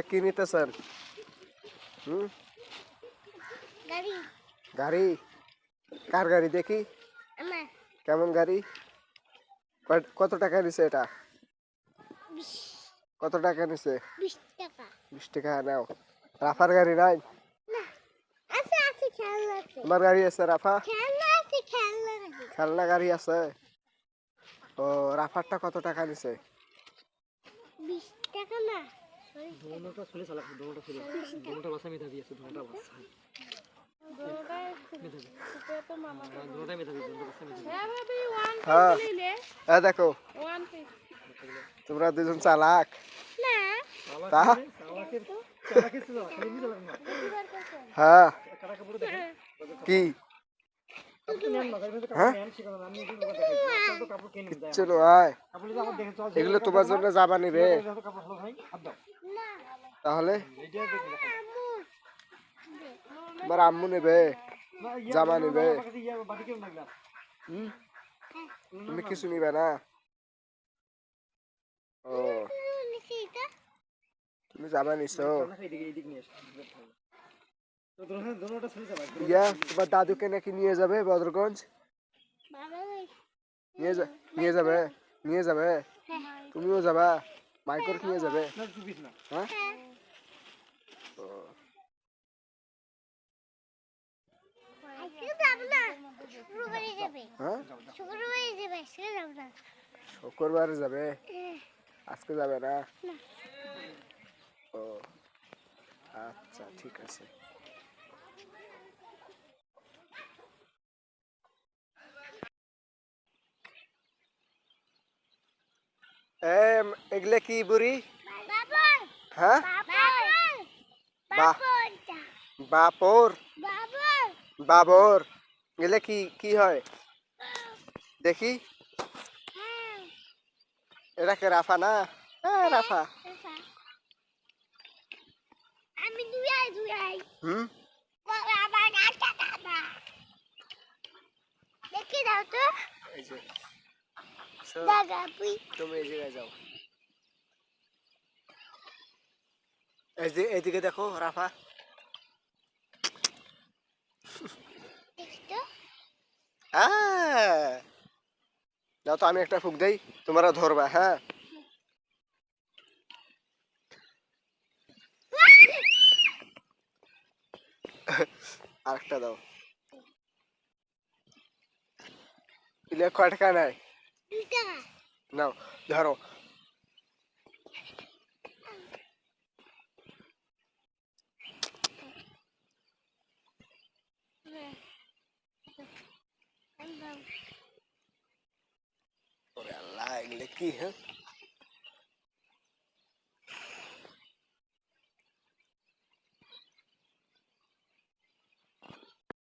কি নিতেছেন? হুম, গাড়ি গাড়ি? কার গাড়ি দেখি? আমার কেমন গাড়ি? কত টাকা নিছে এটা? 20 কত টাকা নিছে? 20 টাকা। 20 টাকা নাও। রাফার গাড়ি নাই? না, আছে খেলনা আছে। তোমার গাড়ি আছে রাফা? খেলনা আছে, খেলনা আছে। খেলনা গাড়ি আছে? ও, রাফারটা কত টাকা নিছে? 20 টাকা না, दोनों का सुले साला दोनों का सुले दोनों का बसा में था भी ऐसे दोनों का बसा দুটোটা সুপে তো মামা दोनों का में था भी दोनों का बसा में था হ্যাঁ ভাবি ওয়ান হ্যাঁ, পিস নিলে দেখো ওয়ান পিস তোমরা দুজন চালাক। না তা साला के सुला खाली नहीं चला ना কিবার করছেন হ্যাঁ, कड़ा का पूरा देखो কি अब तो मैम लगा तो হ্যাঁ कपड़ा मैम शिखा नाम नहीं लोग देखे चल तो कपड़ा के नहीं मिलता है চলো আয়, कपड़ा जो आप देखे चल এগুলো তোমার জন্য জামা নিবে। तो कपड़ा लो भाई अब दो না তাহলে मीडिया देख लो তোমার আম্মু নেবে, জামা নেবে। ये बाकी क्यों लगला হুম, তুমি কিছু নিবে না? ও, নিছি এটা তুমি জামা নিছো? ना खाई दिखे दिख नहीं तो दोनों का सुले चला ইয়া, তোমার দাদুকে নাকি নিয়ে যাবে বদরগঞ্জ? বাবা নিয়ে যাবে, নিয়ে যাবে। হ্যাঁ তুমিও যাবা? মাইকর নিয়ে যাবে? ना तू बीच ना হ্যাঁ, ও, আজকে যাব না, শুক্রবারে যাবে। হ্যাঁ, শুক্রবারে যাবে, আজকে যাব না। শুক্রবারে যাবে, আজকে যাবে না? না। ও, আচ্ছা ঠিক আছে। এগুলো কি বুড়ি? বাবা হ্যাঁ, বাবা বাহ, বাবা বাপর, বাবা বাবর। এগুলো কি কি হয় দেখি? হ্যাঁ এটা কে রাফা না? হ্যাঁ রাফা। আমি দুই আই হুম, বাবা গাছটা বাবা দেখি দাও তো এই যে শোন, দাদা তুই তুমি এই জায়গায় যাও। এই যে এইদিকে দেখো রাফা। দেখতো হ্যাঁ, যাও তো, আমি একটা ফুক দেই, তোমরা ধরবা। হ্যাঁ, আরেকটা দাও। ইলে কয় টাকা নেয়? 2 টাকা নাও, ধরো। ওরে আল্লাহ, এগুলো কি? হ্যাঁ,